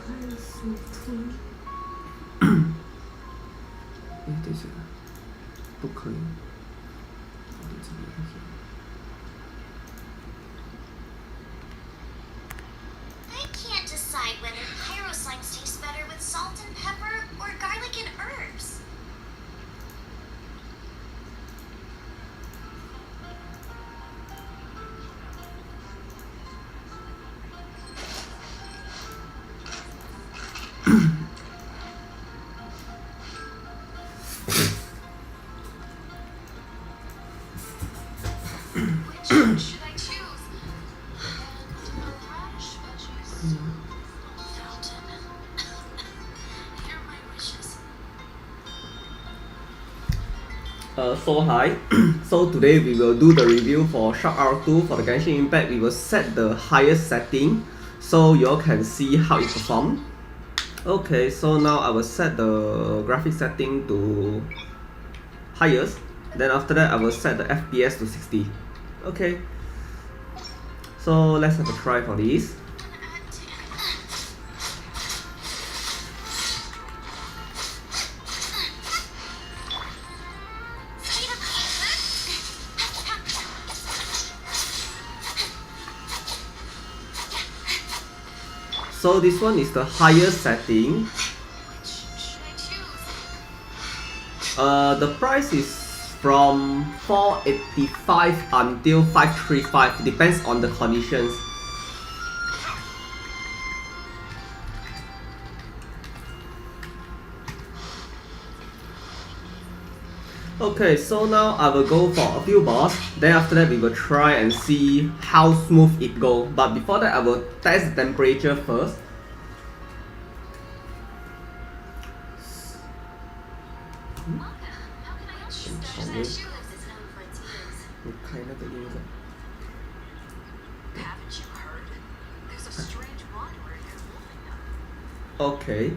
等一下，不可以。I can't decide whether pyro slimes taste better with salt and pepper or garlic and herbs. Which should I choose? And a radish veggies fountain. Here are my wishes. So hi, so today we will do the review for Sharp R2 for the Genshin Impact. We will set the highest setting so you all can see how it performs. Okay, so now I will set the graphic setting to highest. Then after that I will set the FPS to 60. Okay, so let's have a try for this. So this one is the highest setting. Which should I choose? The price is from 485 until 535, depends on the conditions. Okay, so now I will go for a few boss, then after that we will try and see how smooth it goes. But before that I will test the temperature first. How can I help you? That shoe is known for its ears. Haven't you heard? There's a strange wanderer near Wolfenham. Okay.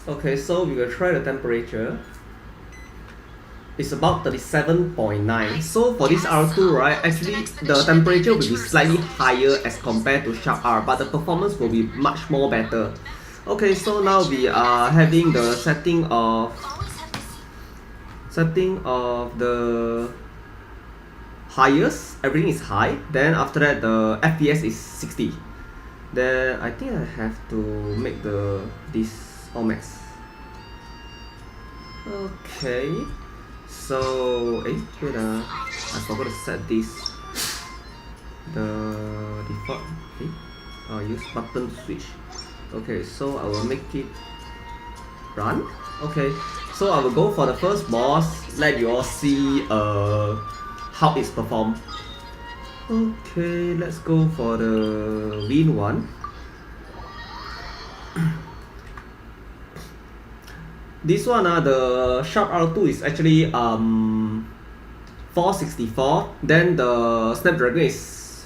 Okay, so we will try the temperature. It's about 37.9. So for this R2, right, actually the temperature will be slightly higher as compared to Sharp R, but the performance will be much more better. Okay, so now we are having the setting of the highest. Everything is high. Then after that the FPS is 60. Then I think I have to make this all max. Okay. So, wait I forgot to set this. The default. I'll use button to switch. Okay, so I will make it run. Okay, so I will go for the first boss. Let you all see how it's performed. Okay, let's go for the Wind one. This one, the Sharp R2 is actually 464. Then the Snapdragon is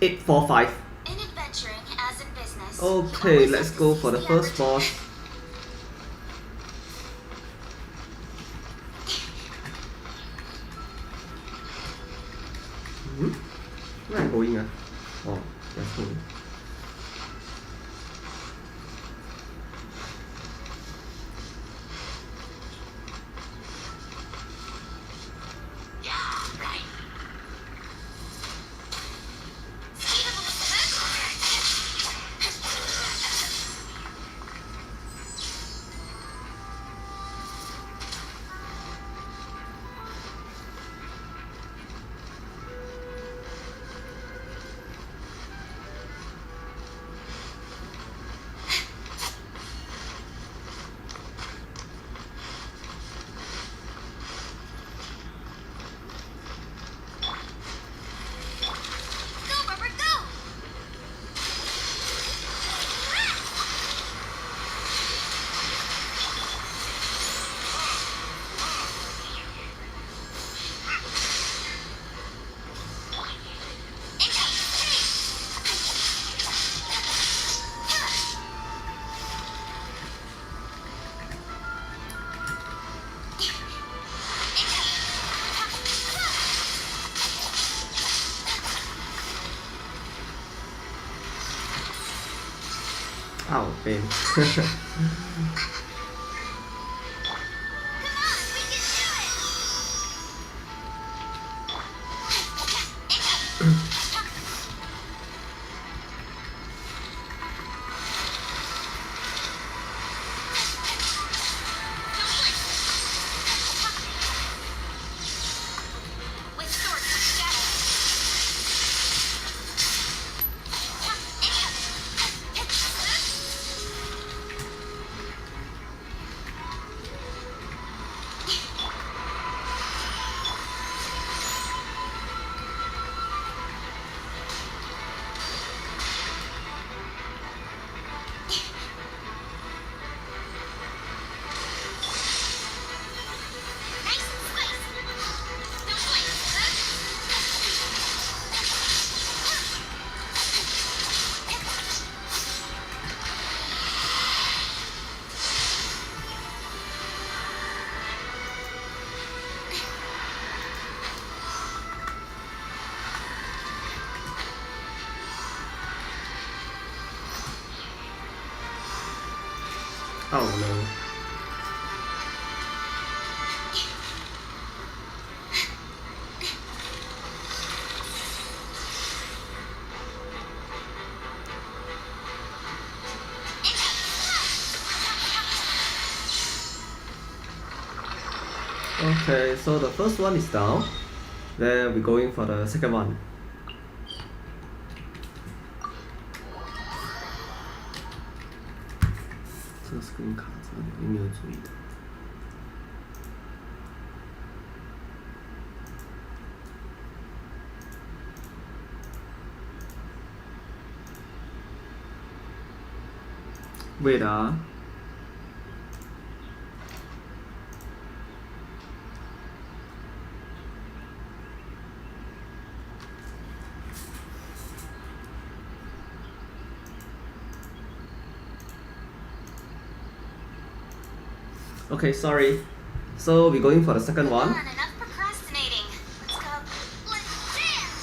845. In adventuring as in business. Okay, let's go for the first boss. Where am I going? Oh, that's cool. Ow, pain. Oh no. Okay, so the first one is down. Then we're going for the second one.这个 screen 卡着，有没有注意到？Wait 啊。Okay, sorry. So we're going for the second one. Come on, enough procrastinating. Let's go. Let's dance.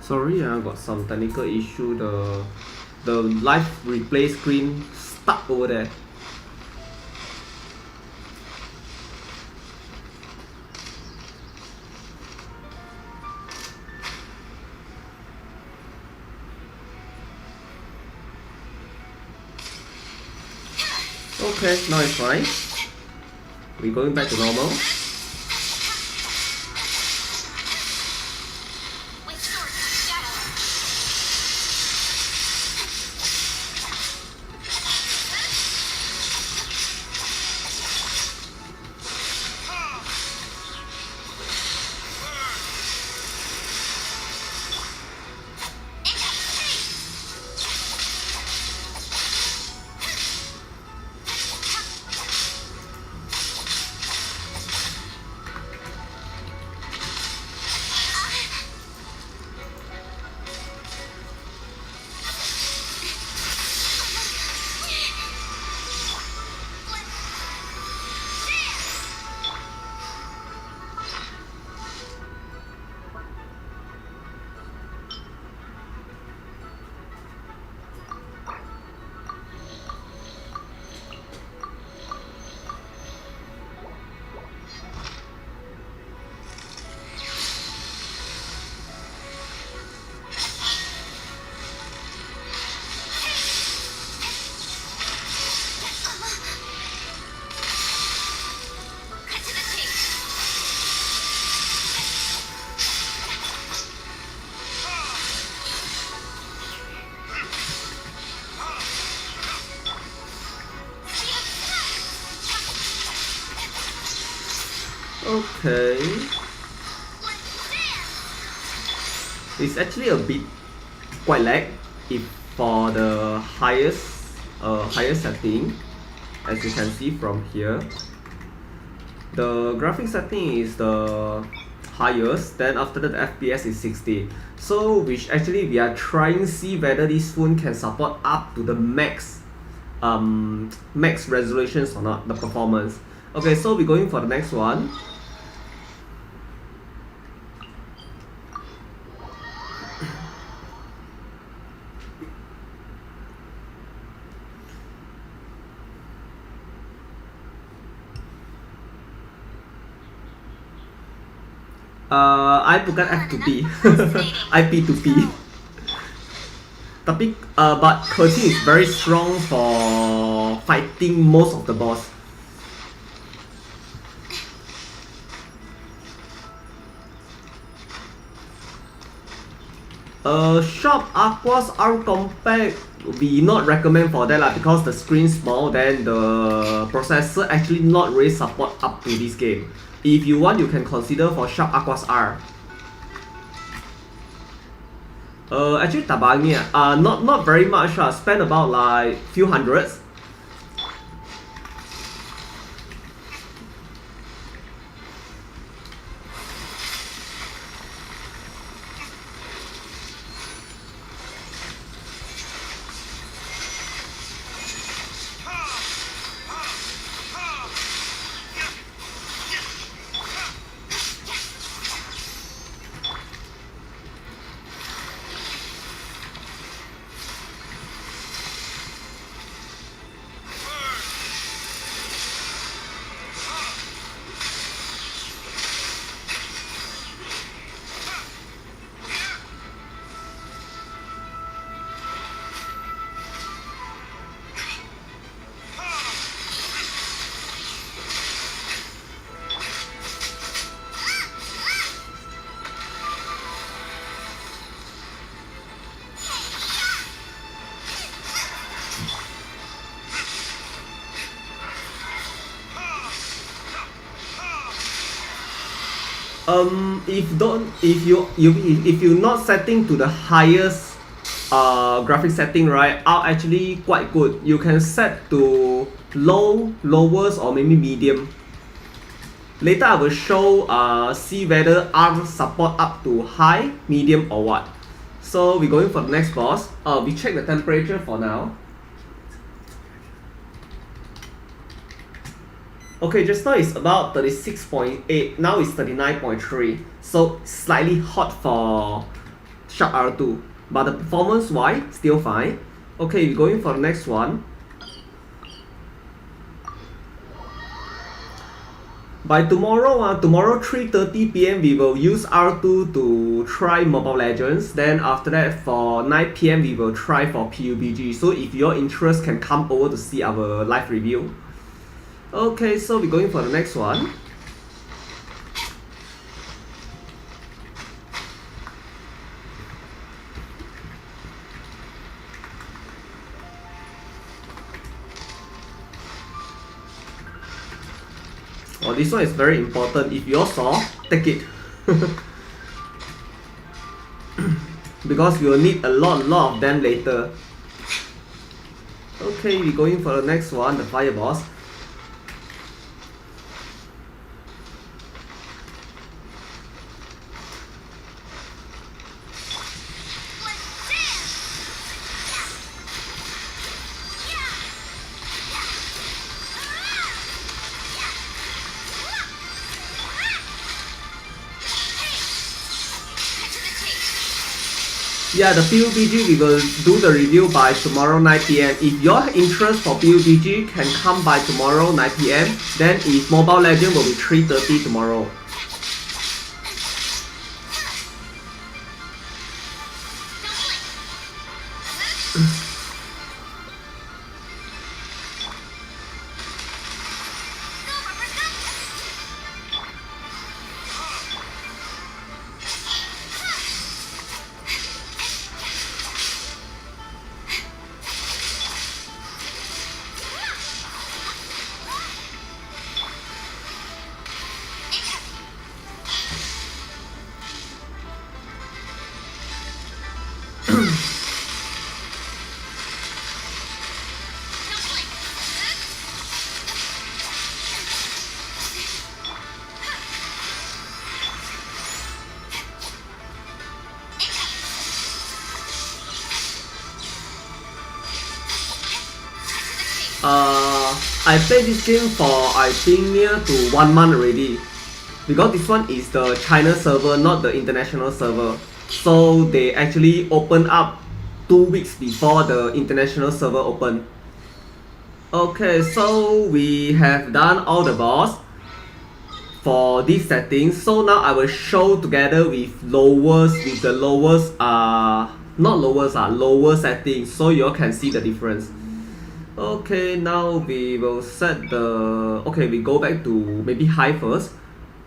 Sorry, I got some technical issue. The live replay screen stuck over there. Okay, now it's fine. We're going back to normal. With swords and shadow. Okay. It's actually a bit quite lag if for the highest setting. as you can see from here. The graphic setting is the highest, then after that the FPS is 60. So which actually we are trying to see whether this phone can support up to the max max resolutions or not, the performance. Okay, so we're going for the next one. I bukan F2P, IP2P. Tapi but Curtin is very strong for fighting most of the boss. Sharp Aquos R2 compact we not recommend for that lah, because the screen small, then the processor actually not really support up to this game. If you want, you can consider for Sharp Aquos R. Actually tak banyak, not very much lah. Spend about like few hundreds. If you're not setting to the highest graphic setting, right, are actually quite good. You can set to lowest or maybe medium. Later I will show see whether R support up to high, medium or what. So we're going for the next boss. We check the temperature for now. Okay, just now it's about 36.8, now it's 39.3. So slightly hot for Sharp R2. But the performance wise, still fine. Okay, we're going for the next one. By tomorrow, tomorrow 3:30 PM, we will use R2 to try Mobile Legends. Then after that, for 9 PM, we will try for PUBG. So if your interest, can come over to see our live review. Okay, so we're going for the next one. Oh, this one is very important. If you all saw, take it. Because you will need a lot of them later. Okay, we're going for the next one, the fire boss. Yeah, the PUBG, we will do the review by tomorrow 9 PM. If your interest for PUBG, can come by tomorrow 9 PM. Then if Mobile Legends will be 3:30 tomorrow. I played this game for I think near to 1 month already. Because this one is the China server, not the international server. So they actually open up 2 weeks before the international server open. Okay, so we have done all the boss for this settings. So now I will show together with the lowest not lowest lower settings, so you all can see the difference. Okay, now we will set the we go back to maybe high first.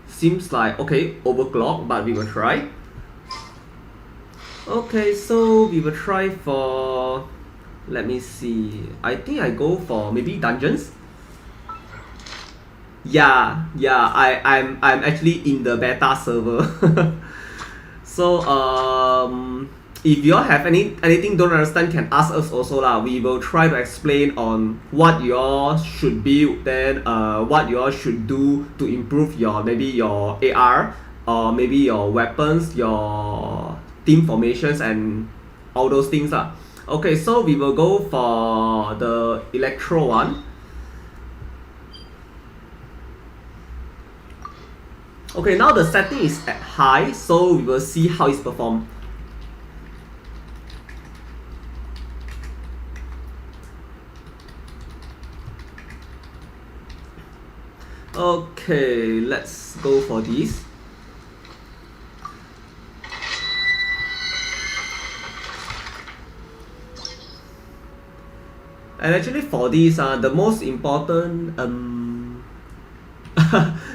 Seems like okay, overclock, but we will try. Okay, so we will try for, let me see, I think I go for maybe dungeons. Yeah, I'm actually in the beta server. So if you all have anything don't understand, can ask us also lah. We will try to explain on what you all should build, then what you all should do to improve your maybe your AR or maybe your weapons, your team formations and all those things lah. Okay, so we will go for the electro one. Okay, now the setting is at high, so we will see how it's performed. Okay, let's go for this. And actually for this, the most important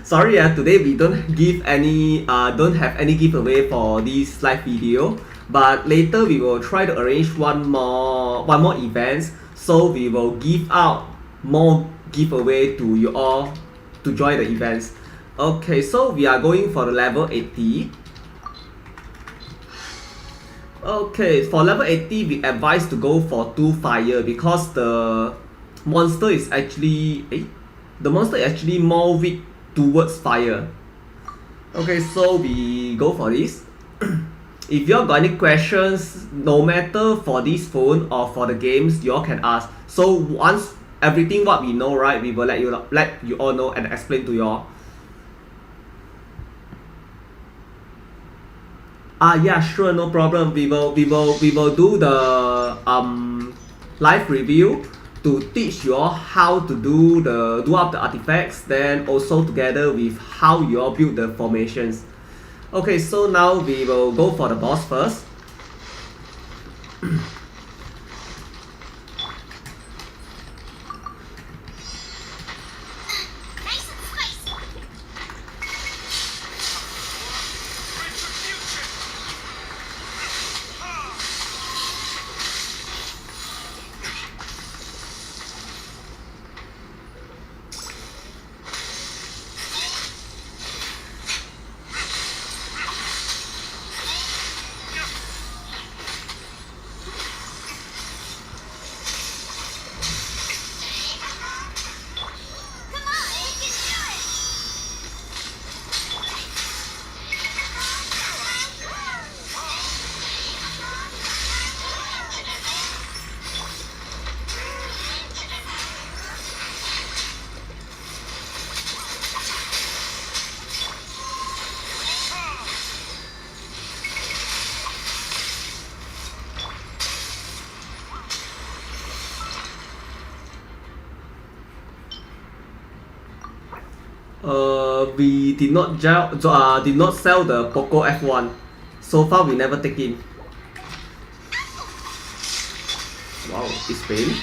sorry, today we don't have any giveaway for this live video, but later we will try to arrange one more events, so we will give out more giveaway to you all to join the events. Okay, so we are going for the level 80. Okay, for level 80 we advise to go for 2 fire because the monster is actually more weak towards fire. Okay, so we go for this. If you all got any questions, no matter for this phone or for the games, you all can ask. So once everything what we know, right, we will let you all know and explain to you all. Yeah, sure, no problem. We will do the live review to teach you all how to do up the artifacts, then also together with how you all build the formations. Okay, so now we will go for the boss first. We did not sell the Poco F1. So far we never take in. Wow, it's pain.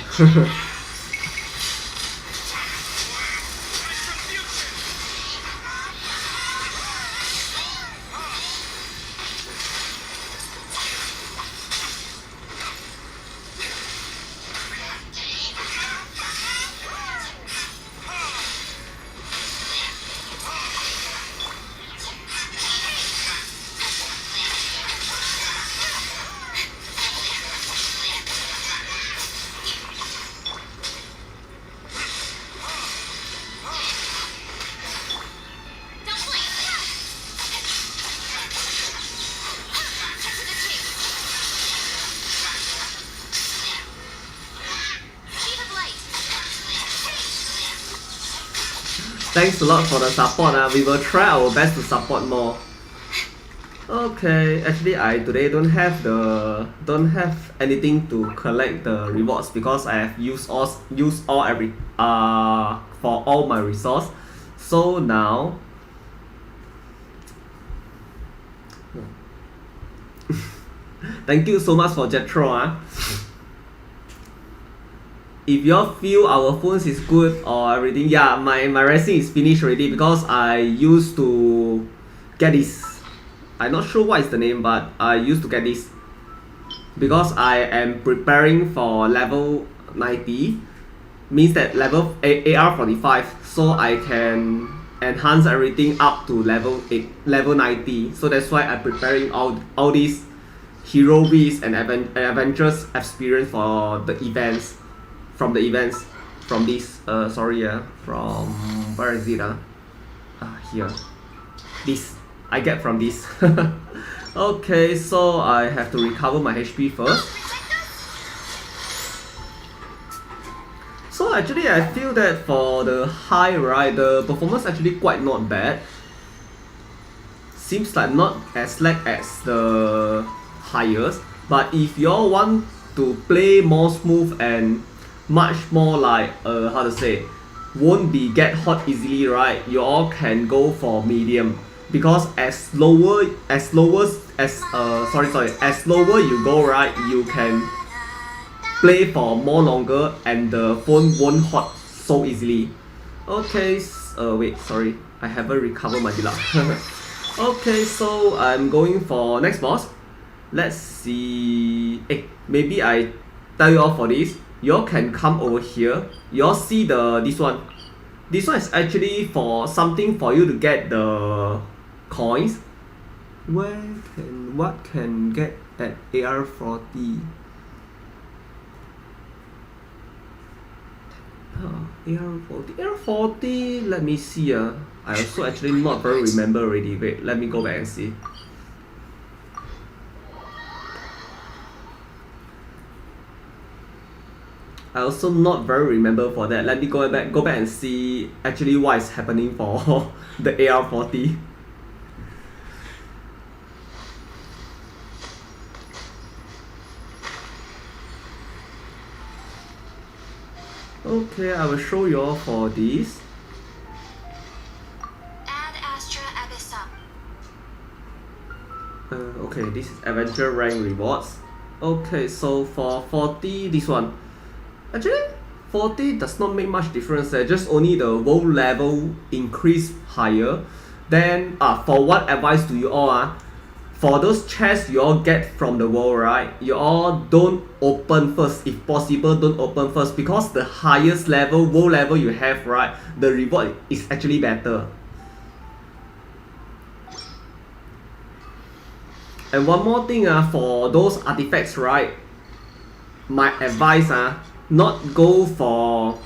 Thanks a lot for the support. We will try our best to support more. Okay, actually I today don't have anything to collect the rewards because I have used all every for all my resource. So now thank you so much for Jetro. If y'all feel our phones is good or everything, yeah, my racing is finished already because I used to get this. I'm not sure what is the name, but I used to get this because I am preparing for level 90, means that level AR 45, so I can enhance everything up to level 90. So that's why I'm preparing all these hero beats and adventurous experience for the events. From this from where is it here, this I get from this. Okay, so I have to recover my HP first. So actually I feel that for the high, right, the performance actually quite not bad. Seems like not as lag as the highest, but if y'all want to play more smooth and much more like how to say, won't be get hot easily, right, you all can go for medium, because as lower you go, right, you can play for more longer and the phone won't hot so easily. Okay, wait, sorry, I haven't recovered my deluxe. Okay, so I'm going for next boss. Let's see. Maybe I tell you all for this. Y'all can come over here. Y'all see this one. This one is actually for something for you to get the coins. What can get at AR40? AR40. Let me see. I also actually not very remember already. Wait, let me go back and see. I also not very remember for that. Let me go back and see actually what is happening for the AR40. Okay, I will show you all for this. Add Astra Abyssum. Okay, this is adventure rank rewards. Okay, so for 40, this one. Actually, 40 does not make much difference. Just only the world level increase higher. Then for what advice do you all for those chests you all get from the world, right, you all don't open first. If possible, don't open first, because the highest level, world level you have, right, the reward is actually better. And one more thing, for those artifacts, right, my advice, not go for,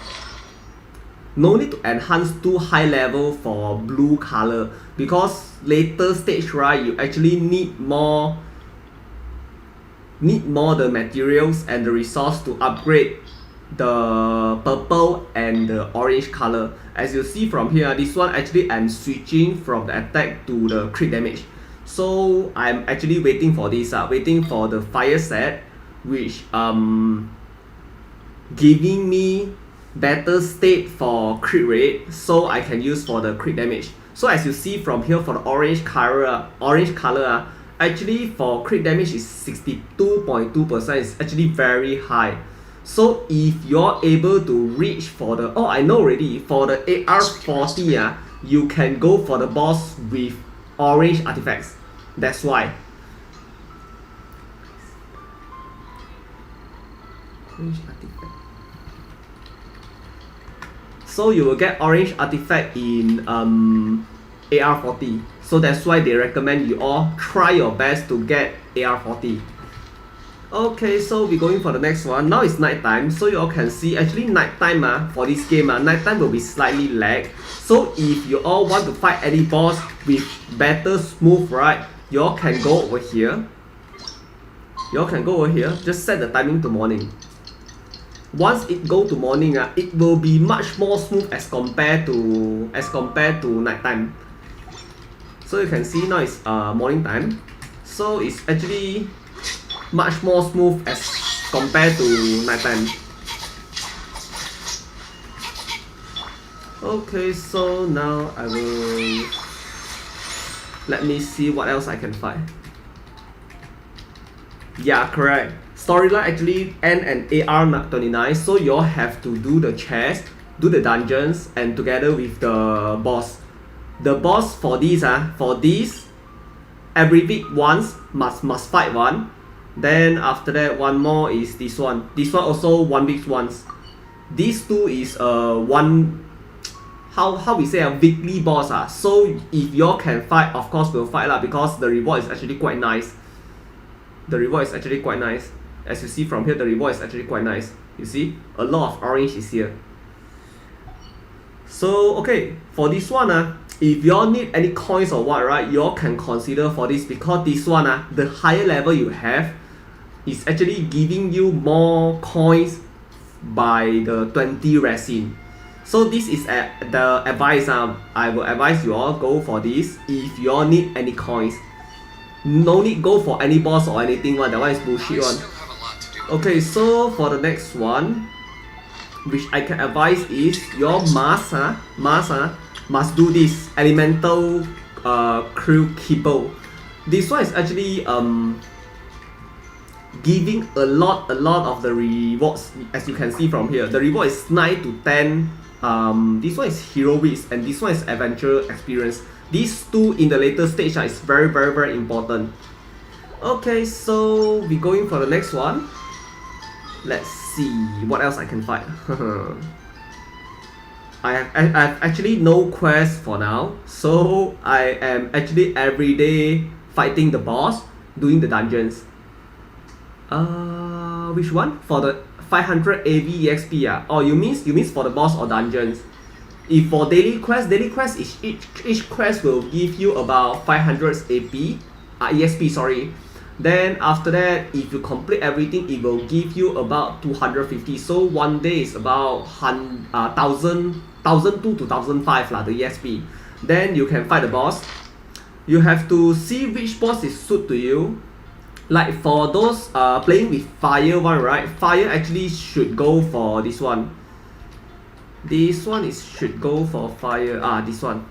no need to enhance too high level for blue color, because later stage, right, you actually need more the materials and the resource to upgrade the purple and the orange color. As you see from here, this one actually I'm switching from the attack to the crit damage. So I'm actually waiting for this, waiting for the fire set, which giving me better state for crit rate, so I can use for the crit damage. So as you see from here, for the orange color, actually for crit damage is 62.2%. It's actually very high. So if you're able to reach for the, I know already, for the AR40, you can go for the boss with orange artifacts. That's why. Orange artifact. So you will get orange artifact in AR40. So that's why they recommend you all try your best to get AR40. Okay, so we're going for the next one. Now it's nighttime, so you all can see actually nighttime for this game, nighttime will be slightly lag. So if you all want to fight any boss with better smooth, right, you all can go over here. Just set the timing to morning. once it go to morning, it will be much more smooth as compared to nighttime. So you can see now it's morning time, so it's actually much more smooth as compared to nighttime. Okay, so now I will let me see what else I can find. Yeah, correct. Storyline actually end and AR 29, so you all have to do the chest, do the dungeons, and together with the boss. The boss for this every week once must fight one. Then after that one more is this one. This one also 1 week once. These two is one, how we say, a weekly boss. So if y'all can fight, of course we'll fight lah, because the reward is actually quite nice. The reward is actually quite nice. As you see from here, the reward is actually quite nice. You see, a lot of orange is here. So okay, for this one if y'all need any coins or what, right, y'all can consider for this, because this one the higher level you have is actually giving you more coins by the 20 resin. So this is the advice. I will advise you all go for this if you all need any coins. No need go for any boss or anything one. That one is bullshit one. Okay, so for the next one, which I can advise is your must do this elemental crew kibble. This one is actually giving a lot of the rewards. As you can see from here, the reward is 9 to 10. This one is hero weeks and this one is adventure experience. These two in the later stage is very important. Okay, so we going for the next one. Let's see what else I can find. I have actually no quest for now, so I am actually everyday fighting the boss, doing the dungeons. Which one? For the 500 AV EXP or you means for the boss or dungeons? If for daily quest is each quest will give you about 500 AP, EXP sorry. Then after that, if you complete everything, it will give you about 250. So one day is about 1,200 to 1,500 lah, the EXP. Then you can fight the boss. You have to see which boss is suit to you. Like for those playing with fire one, right? Fire actually should go for this one. This one should go for fire. This one.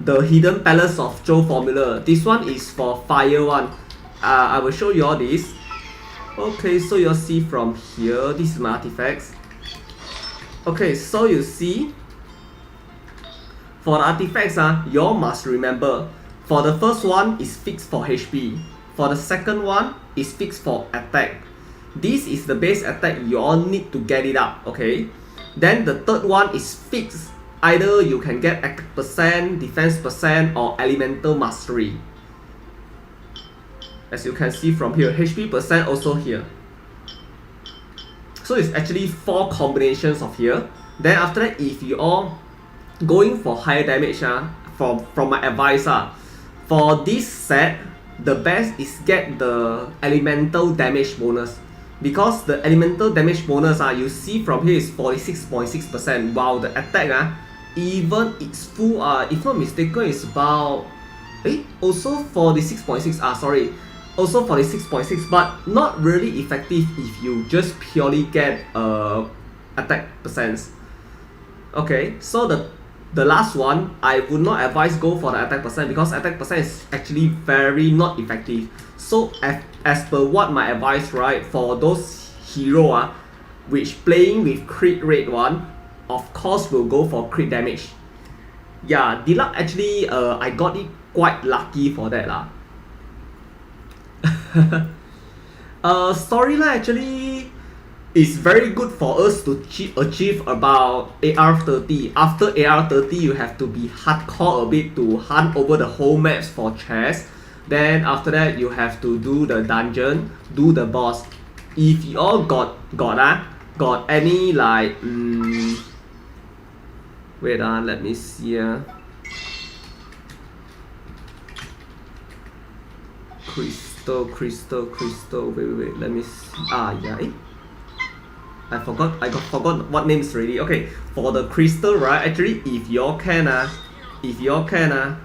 The Hidden Palace of Joe formula. This one is for fire one. I will show you all this. Okay, so you'll see from here. This is my artifacts. Okay, so you see, for the artifacts, you all must remember. For the first one is fixed for HP. For the second one is fixed for attack. This is the base attack. You all need to get it up. Okay. Then the third one is fixed. Either you can get attack percent, defense percent, or elemental mastery. As you can see from here, HP percent also here. So it's actually 4 combinations of here. Then after that, if you all going for higher damage, from my advice, for this set, the best is get the elemental damage bonus. Because the elemental damage bonus, you see from here is 46.6%, while the attack, even it's full, if not mistaken, is about also 46.6, sorry, also 46.6, but not really effective if you just purely get attack percents. Okay, so the last one, I would not advise go for the attack percent, because attack percent is actually very not effective. So as per what my advice, right, for those hero which playing with crit rate one, of course will go for crit damage. Yeah, Deluxe actually I got it quite lucky for that lah. Storyline actually is very good for us to achieve about AR30. After AR30, you have to be hardcore a bit to hunt over the whole maps for chests. Then after that, you have to do the dungeon, do the boss. If you all got any like wait, let me see. Crystal. Wait. Let me see. Yeah. forgot what names already. Okay, for the crystal, right? Actually, if you can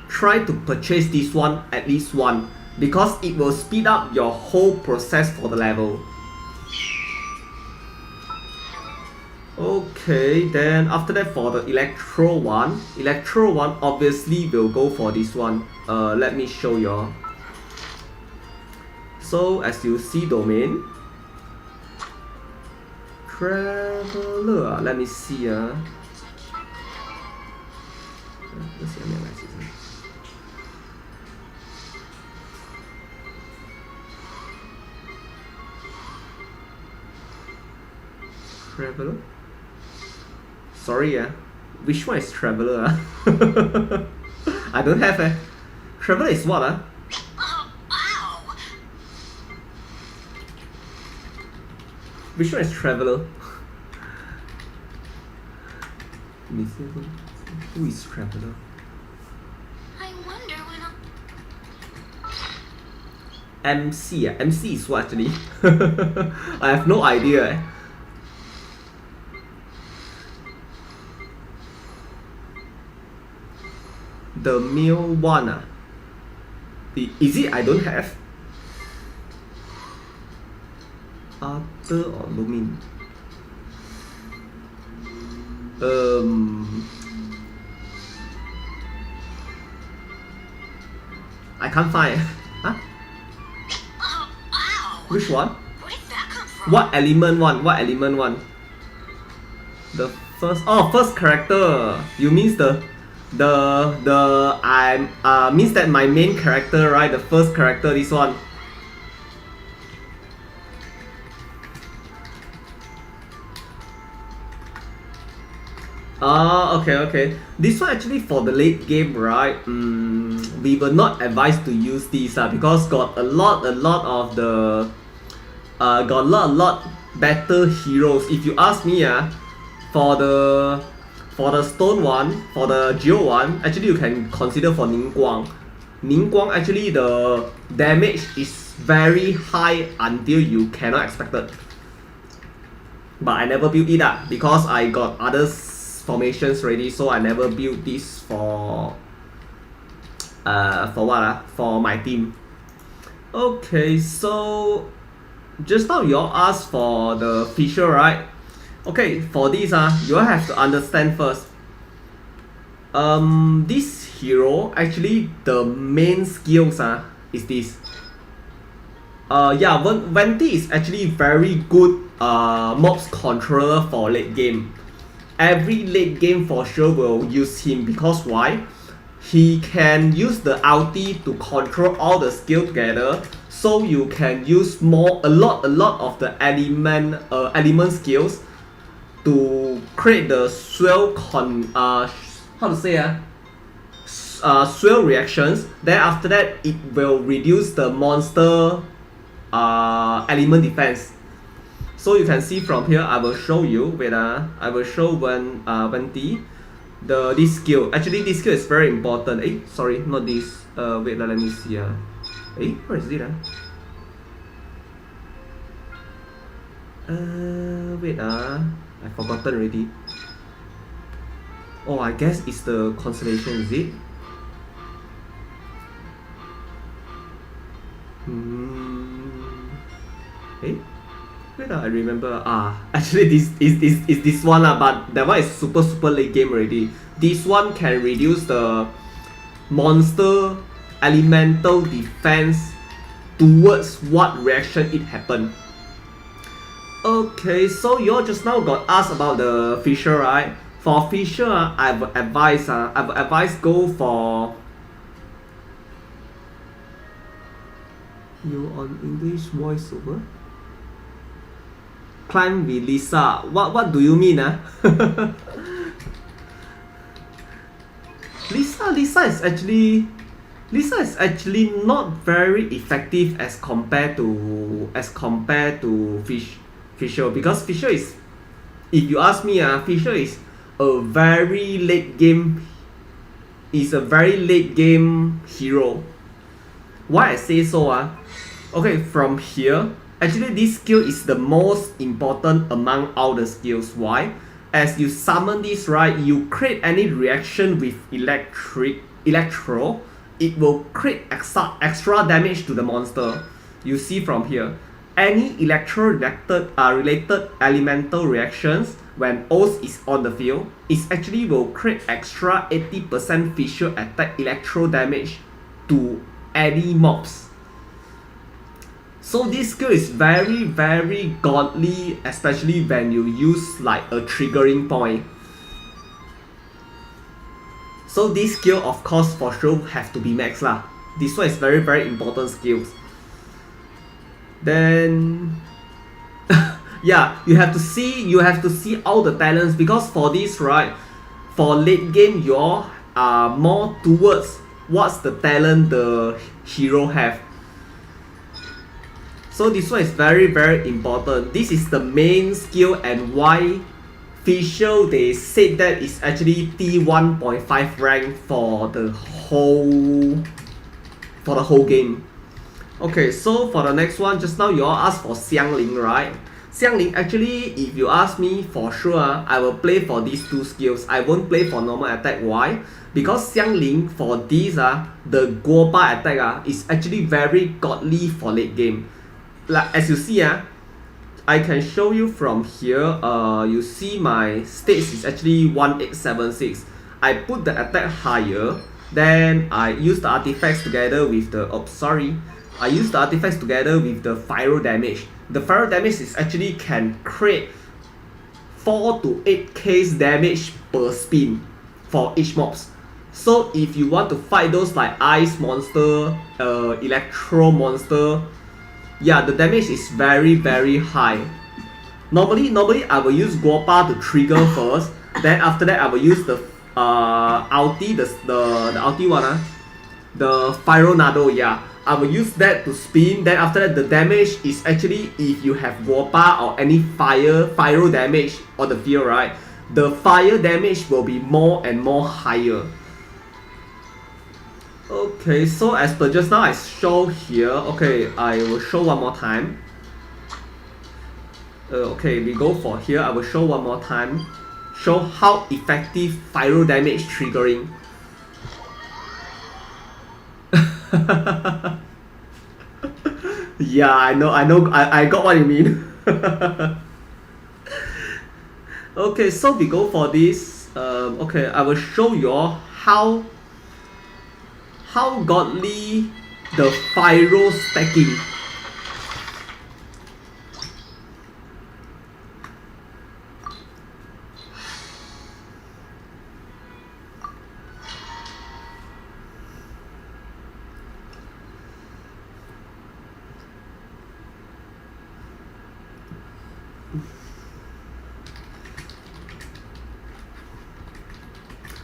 try to purchase this one at least one, because it will speed up your whole process for the level. Okay, then after that for the electro one obviously will go for this one. Let me show you. So as you see, domain traveler. Let me see. Let's see analysis. Traveler. Sorry, which one is traveler? I don't have. Traveler is what? Which one is traveler? Who is traveler? I wonder when MC. MC is what actually? I have no idea. The male one. Is it? I don't have. Arthur or Lumin? I can't find. Huh? Which one? where'd that come from? What element one? What element one? The first character. You means means that my main character, right? The first character, this one. Okay. This one actually for the late game, right? We were not advised to use these because got a lot of the got a lot better heroes. If you ask me, for the stone one, for the geo one, actually you can consider for Ningguang. Ningguang actually the damage is very high until you cannot expect it. But I never built it because I got other formations ready, so I never built this for for my team. Okay, so just now you all asked for the feature, right? Okay, for this you all have to understand first. This hero actually the main skills is this. Venti is actually very good mobs controller for late game. Every late game for sure will use him because why? He can use the ulti to control all the skill together, so you can use a lot of the element skills to create the swell swell reactions. Then after that it will reduce the monster element defense. So you can see from here, I will show you. I will show Venti this skill. Actually, this skill is very important. Sorry, not this. Let me see. Where is it? I forgotten already. Oh, I guess it's the constellation, is it? I remember. Actually this is this one but that one is super late game already. This one can reduce the monster elemental defense towards what reaction it happened. Okay, so you all just now got asked about the feature, right? For feature, I would advise go for you on English voiceover. Climb with Lisa. What do you mean? Lisa is actually not very effective as compared to Fisher, because Fisher is, if you ask me, Fisher is a very late game hero. Why I say so? Okay, from here Actually, this skill is the most important among all the skills. Why? As you summon this, right, you create any reaction with electro, it will create extra damage to the monster. You see from here, any related elemental reactions when Oath is on the field, it actually will create extra 80% visual attack electro damage to any mobs. So this skill is very very godly, especially when you use like a triggering point. So this skill of course for sure have to be max lah. This one is very very important skills. Then yeah, you have to see all the talents, because for this, right, for late game you all are more towards what's the talent the hero have. So this one is very very important. This is the main skill, and why official they said that it's actually T1.5 rank for the whole game. Okay, so for the next one, just now you all asked for Xiangling, right? Xiangling, actually, if you ask me, for sure, I will play for these two skills. I won't play for normal attack. Why? Because Xiangling, for these, the Guoba attack is actually very godly for late game. Like, as you see, I can show you from here. You see my stats is actually 1876. I put the attack higher, then I use the artifacts together with the I use the artifacts together with the Pyro damage. The Pyro damage is actually can create 4 to 8k damage per spin for each mobs. So if you want to fight those like ice monster, electro monster, yeah, the damage is very very high. Normally I will use Guopa to trigger first. Then after that I will use the ulti, the ulti one, the Pyro Nado, yeah. I will use that to spin. Then after that the damage is actually, if you have Guopa or any Pyro damage on the field, right, the fire damage will be more and more higher. Okay, so as per just now I show here, okay, I will show one more time. Okay, we go for here, I will show one more time. Show how effective Pyro damage triggering. Yeah, I know, I got what you mean. Okay, so we go for this. Okay, I will show you all how godly the Pyro stacking.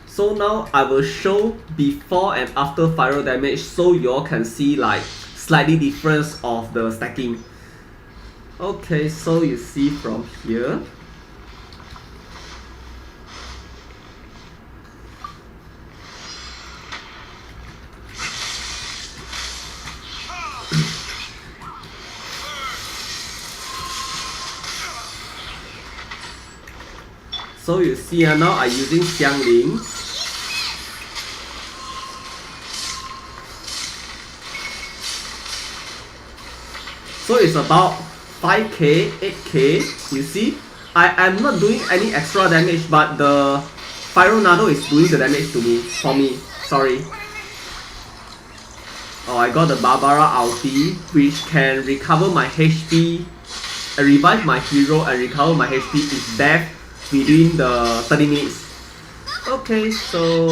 So now I will show before and after Pyro damage, so you all can see like slightly difference of the stacking. Okay, so you see from here. So you see now I'm using Xiangling. So it's about 5k, 8k, you see? I am not doing any extra damage, but the Pyro Nado is doing the damage to me, for me, sorry. Oh, I got the Barbara ulti, which can recover my HP, revive my hero and recover my HP if death within the 30 minutes. Okay, so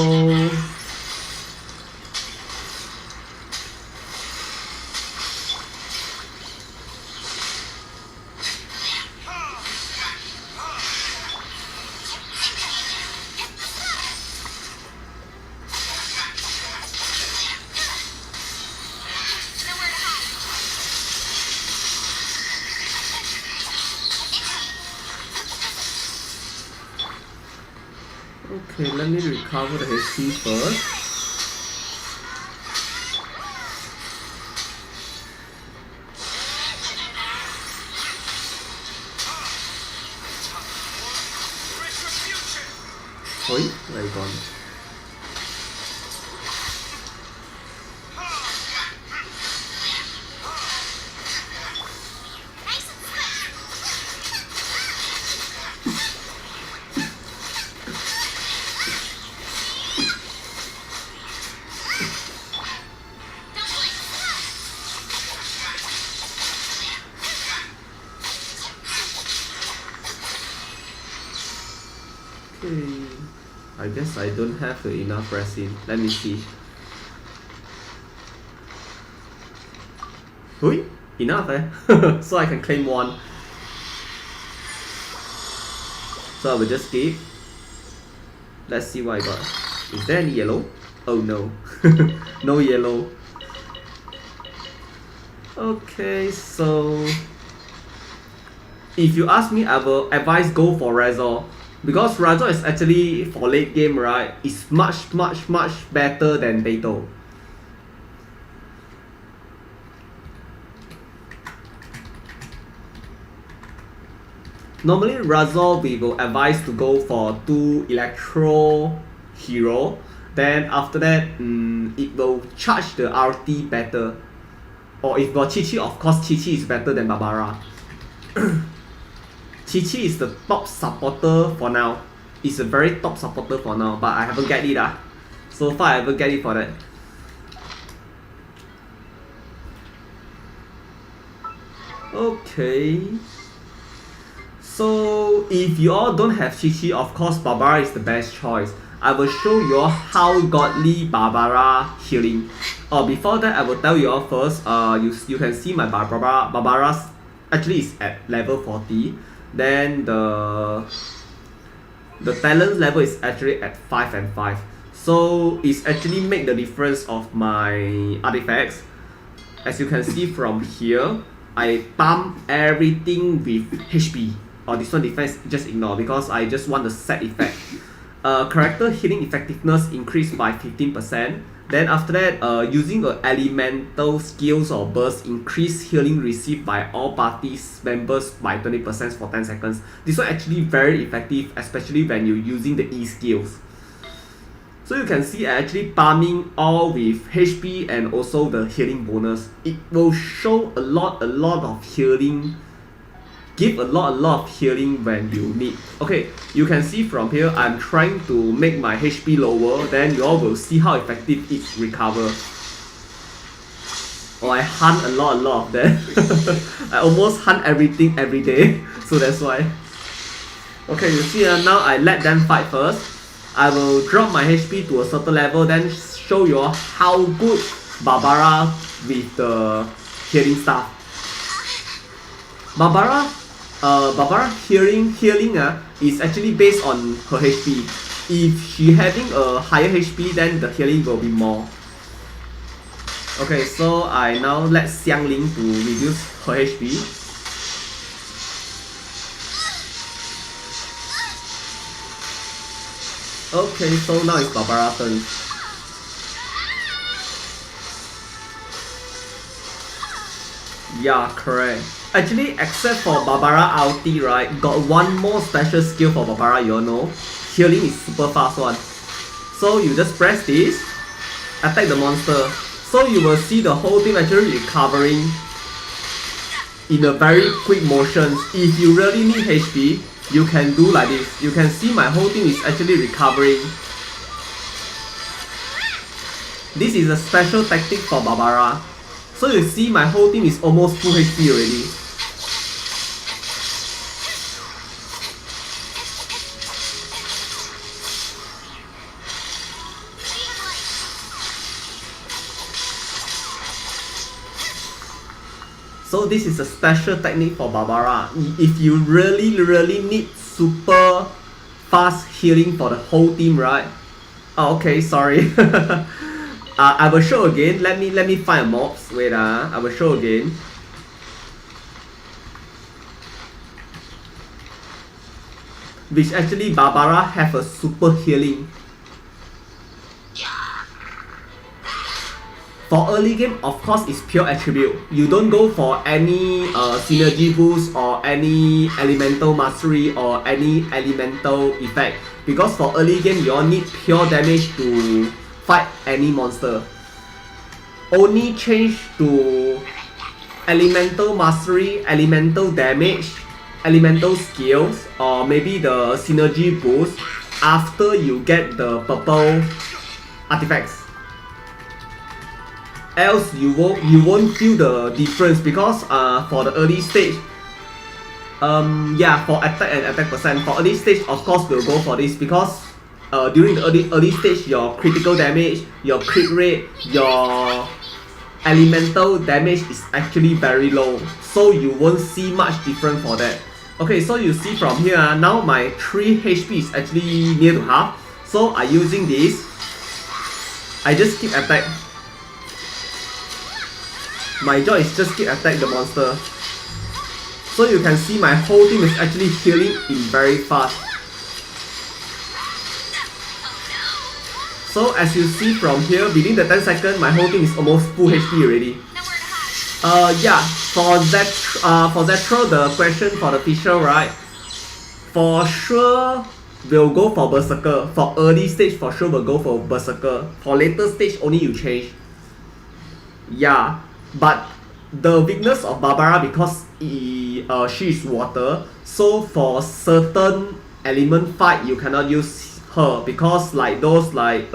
okay, let me recover the HP first. Oi, where you gone? Nice and Okay. I guess I don't have enough resin. Let me see. Oi, enough so I can claim one. So I will just skip. Let's see what I got. Is there any yellow? Oh no. No yellow. Okay, so if you ask me, I will advise go for Razor. Because Razor is actually for late game, right? It's much better than Beto. Normally Razor we will advise to go for 2 Electro Hero. Then after that, it will charge the RT better. Or if got Chi-Chi, of course Chi-Chi is better than Barbara. Chi-Chi is the top supporter for now. It's a very top supporter for now, but I haven't get it So far I haven't get it for that. Okay. So if you all don't have Chi-Chi, of course Barbara is the best choice. I will show you all how godly Barbara healing. Before that, I will tell you all first. You can see my Barbara's actually is at level 40. Then the talent level is actually at 5 and 5. So it's actually make the difference of my artifacts. As you can see from here, I pump everything with HP. This one defense just ignore because I just want the set effect. Character healing effectiveness increased by 15%. Then after that, using elemental skills or burst, increase healing received by all parties members by 20% for 10 seconds. This one actually very effective, especially when you're using the E skills. So you can see I actually farming all with HP and also the healing bonus. It will show a lot of healing. Give a lot of healing when you need. Okay, you can see from here I'm trying to make my HP lower, then you all will see how effective it recovers. I hunt a lot of them. I almost hunt everything every day, so that's why. Okay, you see now I let them fight first. I will drop my HP to a certain level, then show you all how good Barbara with the healing stuff. Barbara healing is actually based on her HP. If she having a higher HP, then the healing will be more. Okay, so I now let Xiangling to reduce her HP. Okay, so now it's Barbara's turn. Yeah, correct. Actually, except for Barbara ulti, right, got one more special skill for Barbara, you all know. Healing is super fast one. So you just press this, attack the monster. So you will see the whole team actually recovering in a very quick motion. If you really need HP, you can do like this. You can see my whole team is actually recovering. This is a special tactic for Barbara. So you see my whole team is almost full HP already. So this is a special technique for Barbara. If you really need super fast healing for the whole team, right? Okay, sorry. I will show again. Let me find a mobs. Wait, I will show again. Which actually Barbara have a super healing. For early game, of course, it's pure attribute. You don't go for any synergy boost or any elemental mastery or any elemental effect. Because for early game, you all need pure damage to fight any monster. Only change to elemental mastery, elemental damage, elemental skills, or maybe the synergy boost after you get the purple artifacts. Else you won't feel the difference because for the early stage, yeah, for attack and attack percent, for early stage of course we'll go for this because during the early stage your critical damage, your crit rate, your elemental damage is actually very low, so you won't see much difference for that. Okay, so you see from here now my 3 HP is actually near to half, so I using this, I just keep attack. My job is just keep attack the monster. So you can see my whole team is actually healing in very fast. So as you see from here, within the 10 seconds, my whole team is almost full HP already. Yeah, for Zetro, the question for the Fisher, right? For sure, we'll go for Berserker. For early stage, for sure we'll go for Berserker. For later stage, only you change. Yeah. But the weakness of Barbara, because she is water, so for certain element fight you cannot use her because like those like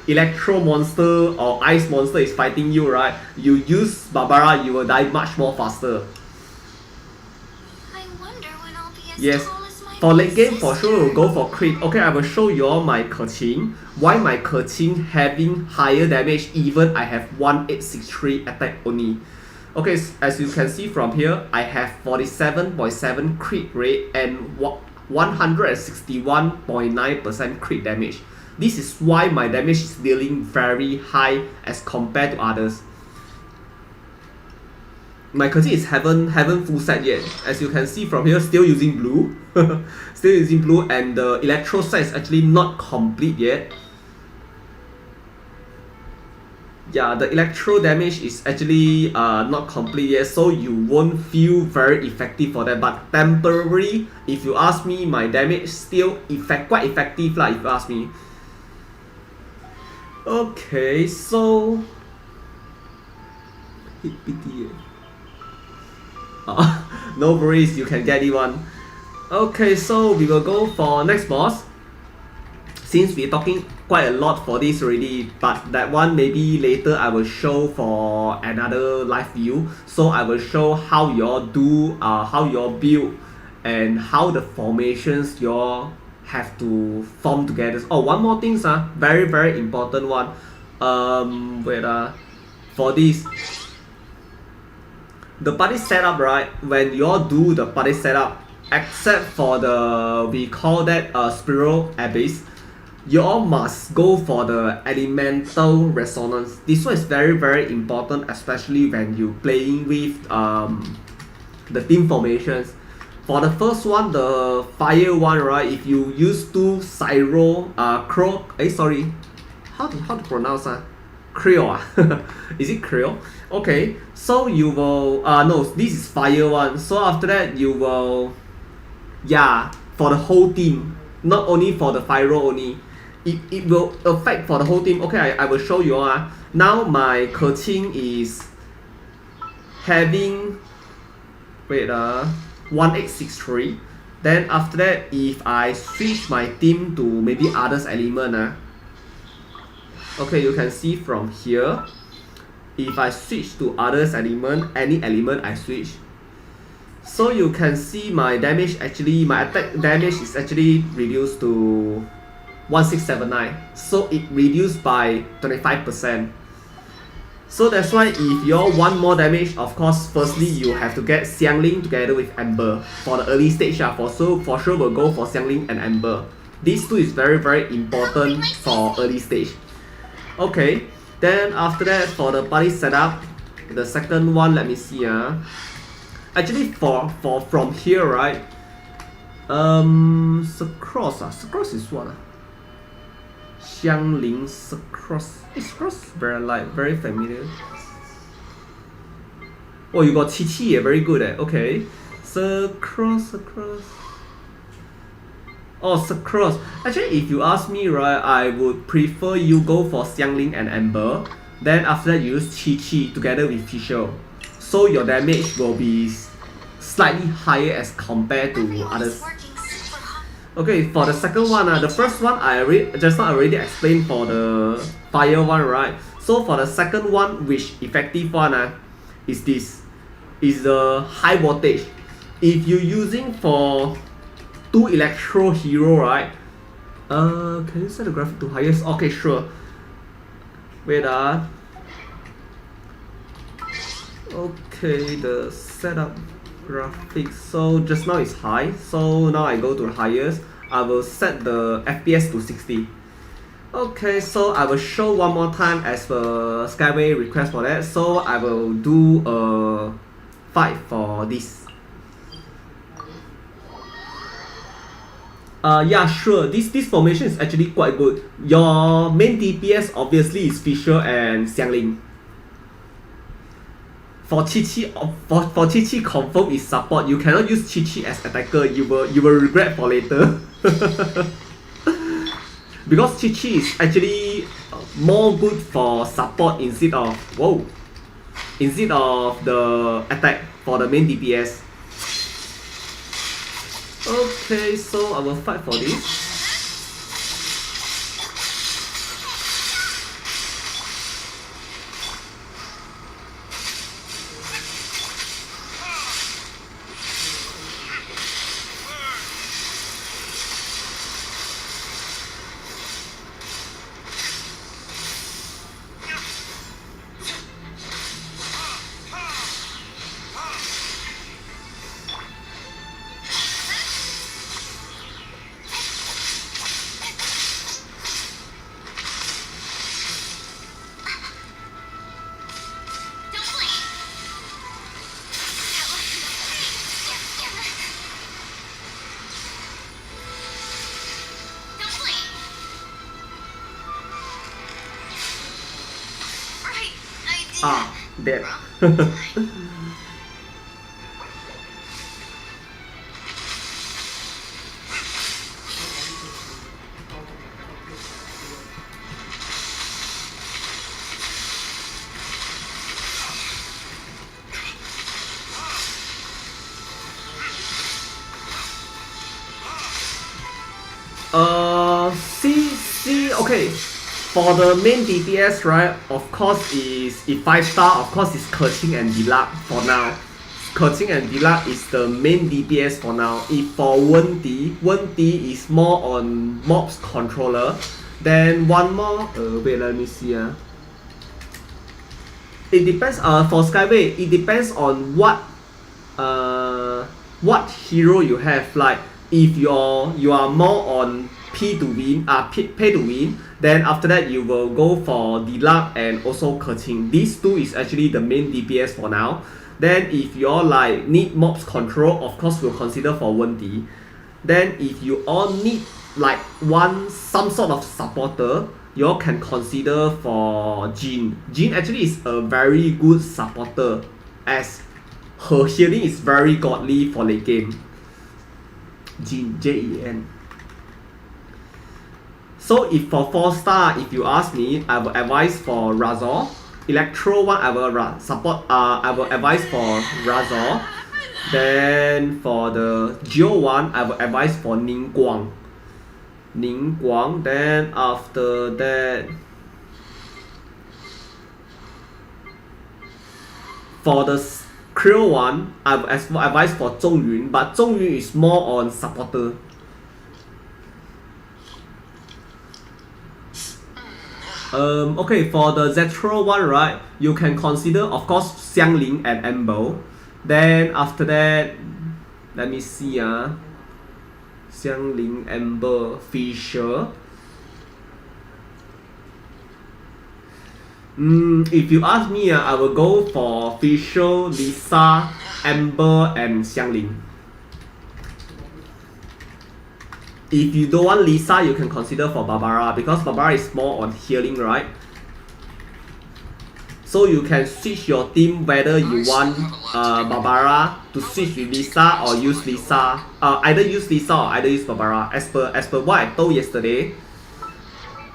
electro monster or ice monster is fighting you, right? You use Barbara, you will die much more faster. I wonder when I'll be as Yes. tall as my For late game, big for sure we'll go for crit. Okay, I will show you all my Keqing. Why my Keqing having higher damage even I have 1863 attack only. Okay, as you can see from here, I have 47.7 crit rate and 161.9% crit damage. This is why my damage is dealing very high as compared to others. My Keqing is haven't full set yet. As you can see from here, still using blue. Still using blue, and the electro set is actually not complete yet. Yeah, the electro damage is actually not complete yet, so you won't feel very effective for that. But temporary, if you ask me, my damage still quite effective lah, if you ask me. Okay, so hit pity. No worries, you can get it one. Okay, so we will go for next boss. Since we're talking quite a lot for this already, but that one maybe later I will show for another live view. So I will show how y'all do, how y'all build, and how the formations y'all have to form together. Oh, one more thing, very important one. For this, the party setup, right? When y'all do the party setup, except for the, we call that Spiral Abyss, you all must go for the elemental resonance. This one is very important, especially when you playing with the team formations. For the first one, the fire one, right? If you use two Cyro, how to pronounce Creole. Is it Creole? Okay, so you will no, this is fire one. So after that you will, yeah, for the whole team, not only for the fire only. It will affect for the whole team. Okay, I will show you all. Now my Keqing is having 1863. Then after that, if I switch my team to maybe others element, okay, you can see from here, if I switch to others element, any element I switch, so you can see my damage actually, my attack damage is actually reduced to 1679, so it reduced by 25%. So that's why if you all want more damage, of course, firstly you have to get Xiangling together with Ember. For the early stage, for sure we'll go for Xiangling and Ember. These two is very important for early stage. Okay, then after that, for the party setup, the second one, let me see. Actually, for from here, right? Sucrose is what? Xiangling Cross. It's Cross very light, very familiar. Oh, you got Qiqi, very good at. Okay. Cross. Oh, Cross. Actually, if you ask me, right, I would prefer you go for Xiangling and Amber. Then after that, you use Qiqi together with Fischl. So your damage will be slightly higher as compared to others. Okay, for the second one, the first one I already explained for the fire one, right? So for the second one, which effective one, is this. Is the high voltage. If you're using for 2 electro hero, right? Can you set the graphic to highest? Okay, sure. Wait. Okay, the setup graphics. So just now it's high. So now I go to the highest. I will set the FPS to 60. Okay, so I will show one more time as per Skyway request for that. So I will do a fight for this. Yeah, sure. This formation is actually quite good. Your main DPS obviously is Fischl and Xiangling. For Qiqi confirm is support. You cannot use Qiqi as attacker. You will regret for later. Because Qiqi is actually more good for support instead of the attack for the main DPS. Okay, so I will fight for this. Dead. Okay. For the main DPS, right, of course is, if 5-star, of course is Keqing and Diluc for now. Keqing and Diluc is the main DPS for now. If for Wen-Di is more on mobs controller. Then one more, wait, let me see. It depends, for Skyway, it depends on what hero you have. Like, if you are more on pay to win, then after that you will go for Diluc and also Keqing. These two is actually the main DPS for now. Then if you all like need mobs control, of course we'll consider for Wen-Di. Then if you all need like some sort of supporter, you all can consider for Jin. Jin actually is a very good supporter as her healing is very godly for late game. Jin, Jen. So if for 4-star, if you ask me, I will advise for Razor. Electro one, I will advise for Razor. Then for the Geo one, I will advise for Ningguang. Then after that, for the Krill one, I will advise for Zhongyun, but Zhongyun is more on supporter. Okay, for the Zetro one, right, you can consider, of course, Xiangling and Amber. Then after that, let me see, Xiangling, Amber, Fischl. If you ask me, I will go for Fischl, Lisa, Amber, and Xiangling. if you don't want Lisa, you can consider for Barbara because Barbara is more on healing, right? So you can switch your team whether you want Barbara to switch with Lisa or use Lisa. Either use Lisa or either use Barbara. As per what I told yesterday,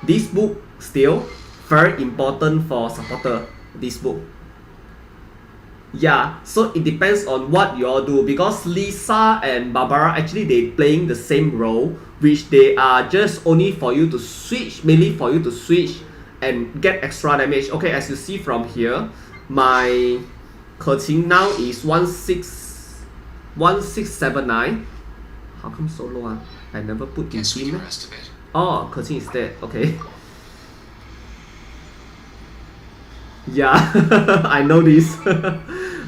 this book still very important for supporter. This book. Yeah, so it depends on what you all do because Lisa and Barbara actually they playing the same role, which they are just only for you to switch, mainly for you to switch and get extra damage. Okay, as you see from here, my Keqing now is 1679. How come so low? I never put in team. Oh, Keqing is dead. Okay. Yeah, I know this.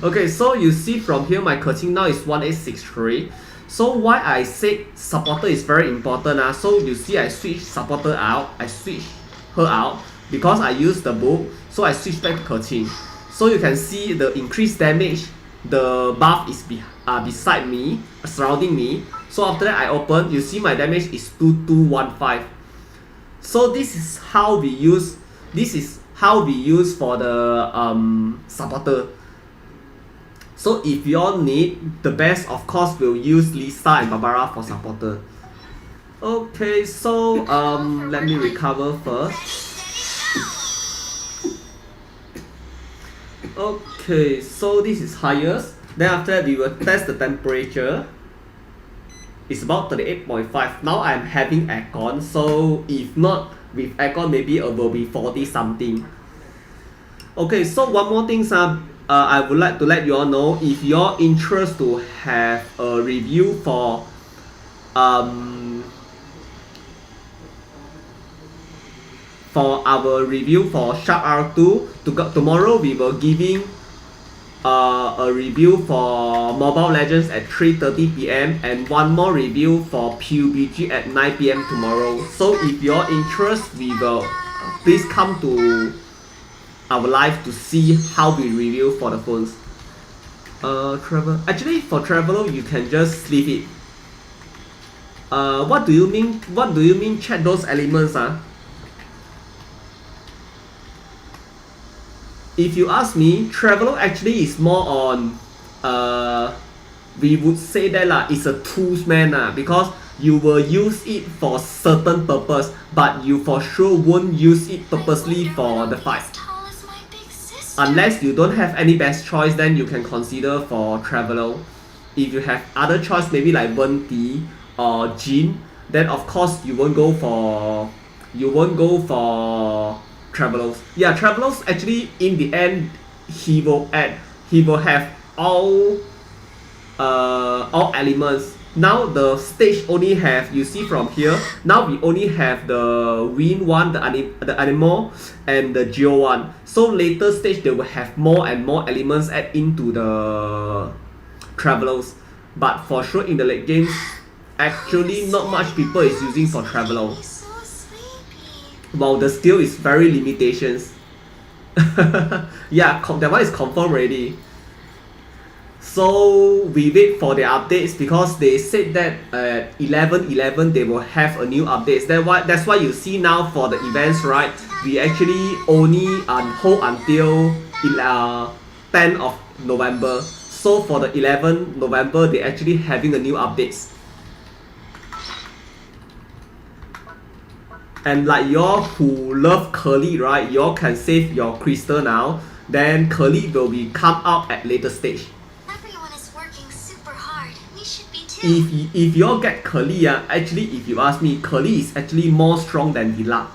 Okay, so you see from here, my Keqing now is 1863. So why I said supporter is very important. So you see I switch supporter out, I switch her out because I use the book. So I switch back to Keqing. So you can see the increased damage, the buff is beside me, surrounding me. So after that I open, you see my damage is 2215. So this is how we use, for the supporter. So if you all need, the best of course will use Lisa and Barbara for supporter. Okay, so let me recover first. Okay, so this is highest. Then after that we will test the temperature. It's about 38.5. Now I'm having aircon, so if not with aircon maybe it will be 40 something. Okay, so one more thing, I would like to let you all know, if you're interested to have a review for our review for Sharp R2, tomorrow we will giving a review for Mobile Legends at 3:30 PM and one more review for PUBG at 9 PM tomorrow. So if you're interested, we will please come to our live to see how we review for the phones. Travel. Actually, for Traveler, you can just leave it. What do you mean? What do you mean? Check those elements, If you ask me, Traveler actually is more on, we would say that it's a tools man because you will use it for certain purpose, but you for sure won't use it purposely for the fight. Unless you don't have any best choice, then you can consider for Traveler. If you have other choice, maybe like Venti or Jin, then of course you won't go for Travelers. Yeah, Travelers actually in the end he will have all elements. Now the stage only have, you see from here, now we only have the wind one, the animal and the geo one. So later stage they will have more and more elements add into the Travelers. But for sure in the late games, actually not much people is using for Traveler. Well, the skill is very limitations. Yeah, that one is confirmed already. So we wait for the updates because they said that at 11:11 they will have a new updates. That's why you see now for the events, right? We actually only hold until 10th of November. So for the 11th November, they actually having a new updates. And like y'all who love Curly, right? Y'all can save your crystal now. Then Curly will be come out at later stage. Everyone is working super hard. We should be too. If y'all get Curly, actually if you ask me, Curly is actually more strong than Diluc.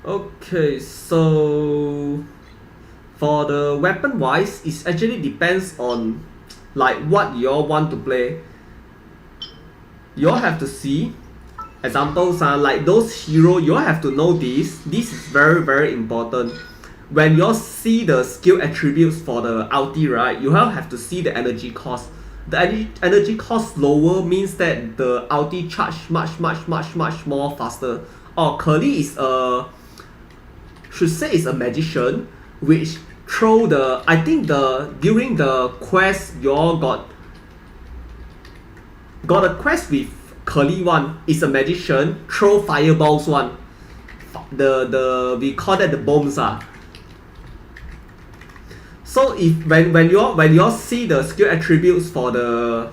Okay, so for the weapon wise, it actually depends on like what you all want to play. You all have to see examples, like those hero, you all have to know this. This is very very important. When you all see the skill attributes for the ulti, right, you all have to see the energy cost. The energy cost lower means that the ulti charge much more faster. Curly is should say is a magician, which throw the, I think during the quest you all got a quest with curly one. It's a magician, throw fireballs one. We call that the bombs . So if when you all see the skill attributes for the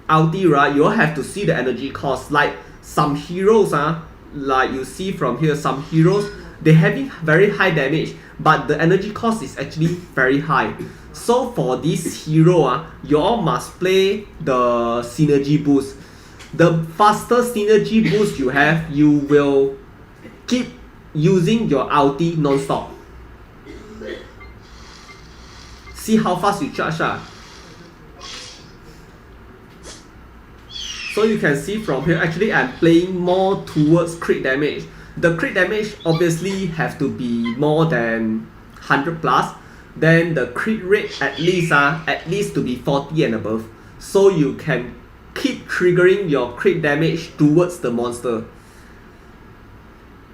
ulti, right, you all have to see the energy cost. Like some heroes, like you see from here, some heroes they having very high damage, but the energy cost is actually very high. So for this hero, you all must play the synergy boost. The faster synergy boost you have, you will keep using your ulti non-stop. See how fast you charge . So you can see from here, actually I'm playing more towards crit damage. The crit damage obviously have to be more than 100 plus. Then the crit rate at least to be 40 and above. So you can keep triggering your crit damage towards the monster.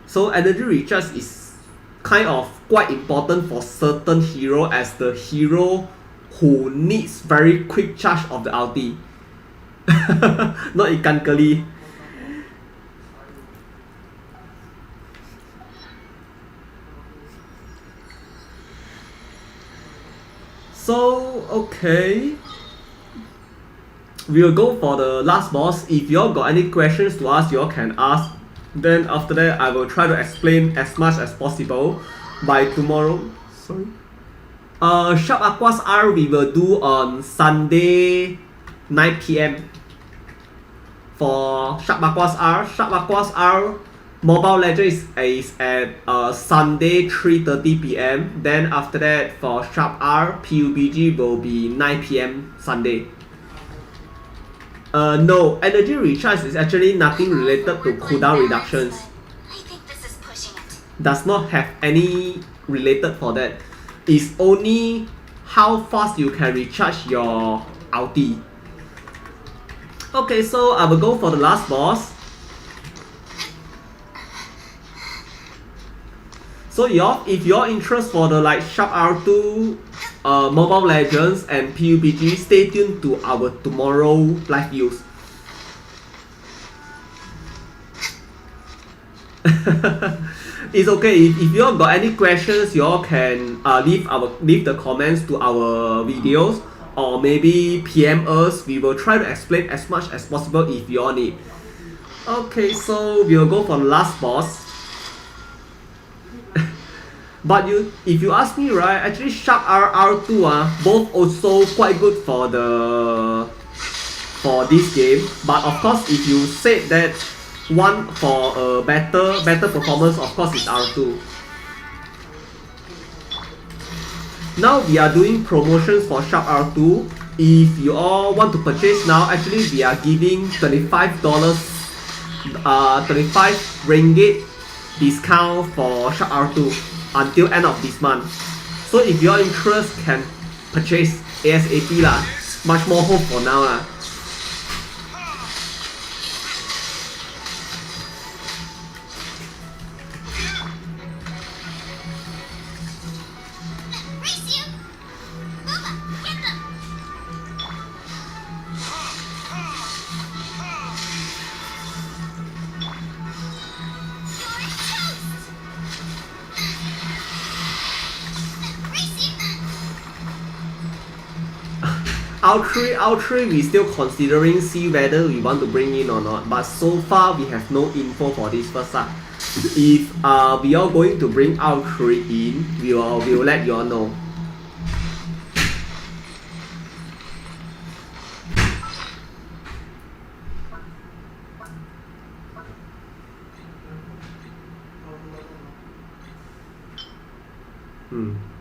So energy recharge is kind of quite important for certain hero, as the hero who needs very quick charge of the ulti. Not ikan keli. So okay, we will go for the last boss. If y'all got any questions to ask, y'all can ask. Then after that, I will try to explain as much as possible by tomorrow. Sorry. Sharp Aquos R we will do on Sunday 9 PM. For Sharp Aquos R Mobile Legends is at Sunday 3:30 PM. Then after that, for Sharp R PUBG will be 9 PM Sunday. No, energy recharge is actually nothing related to cooldown reductions. I think this is pushing it. Does not have any related for that. It's only how fast you can recharge your ulti. Okay, so I will go for the last boss. So if you're interested for the like Sharp R2, Mobile Legends and PUBG, stay tuned to our tomorrow live views. It's okay. If you all got any questions, you all can leave the comments to our videos, or maybe PM us. We will try to explain as much as possible if you all need. Okay, so we will go for the last boss. But if you ask me, right, actually Sharp R2 both also quite good for this game. But of course, if you said that one for a better performance, of course it's R2. Now we are doing promotions for Sharp R2. If you all want to purchase now, actually we are giving $25, 25 ringgit discount for Sharp R2 until end of this month. So if you're interested, can purchase ASAP lah. Much more hope for now lah. R3 we still considering, see whether we want to bring in or not, but so far we have no info for this first . If we are going to bring R3 in, we will let you all know.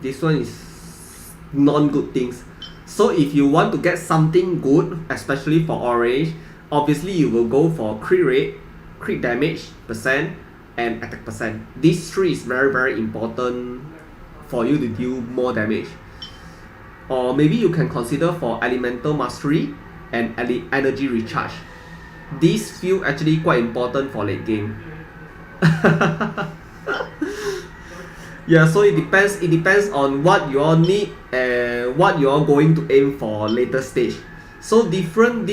This one is non-good things. So if you want to get something good, especially for orange, obviously you will go for crit rate, crit damage percent, and attack percent. These three is very important for you to deal more damage. Or maybe you can consider for elemental mastery and energy recharge. These few actually quite important for late game. Yeah, so it depends on what you all need and what you are going to aim for later stage. So different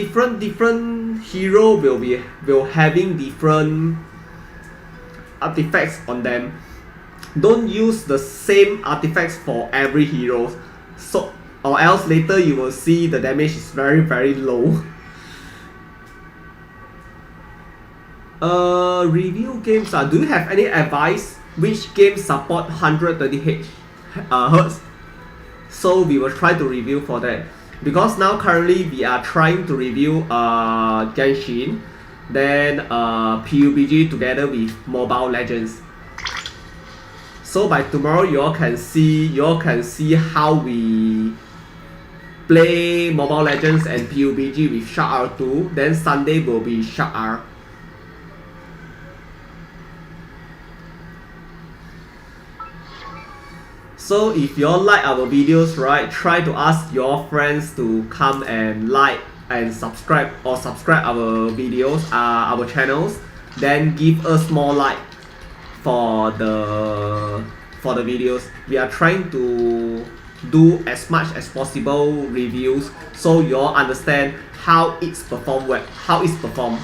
hero will having different artifacts on them. Don't use the same artifacts for every hero, so or else later you will see the damage is very low. Review games. Do you have any advice? Which games support 120 Hz? So we will try to review for that. Because now currently we are trying to review Genshin, then PUBG together with Mobile Legends. So by tomorrow you all can see how we play Mobile Legends and PUBG with Sharp R2. Then Sunday will be Sharp R. So if you all like our videos, right, try to ask your friends to come and like and subscribe our videos, our channels. Then give us more like for the videos. We are trying to do as much as possible reviews so you all understand how it's performed.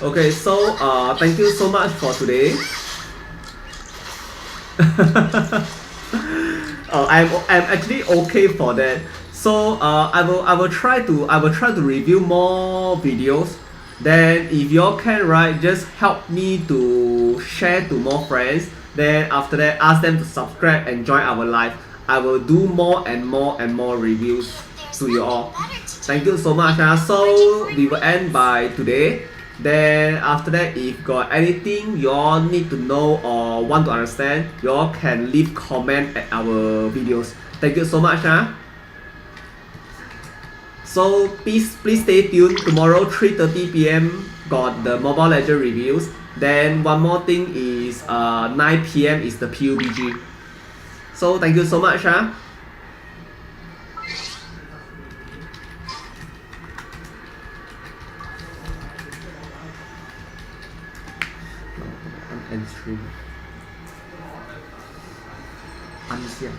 Okay, so thank you so much for today. I'm actually okay for that. So I will try to review more videos. Then if you all can, right, just help me to share to more friends. Then after that, ask them to subscribe and join our live. I will do more and more reviews to you all. Thank you so much. So we will end by today. Then after that, if got anything you all need to know or want to understand, you all can leave comment at our videos. Thank you so much. So please stay tuned. Tomorrow 3:30 PM got the Mobile Legends reviews. Then one more thing is 9 PM is the PUBG. So thank you so much. End stream. Unsiap.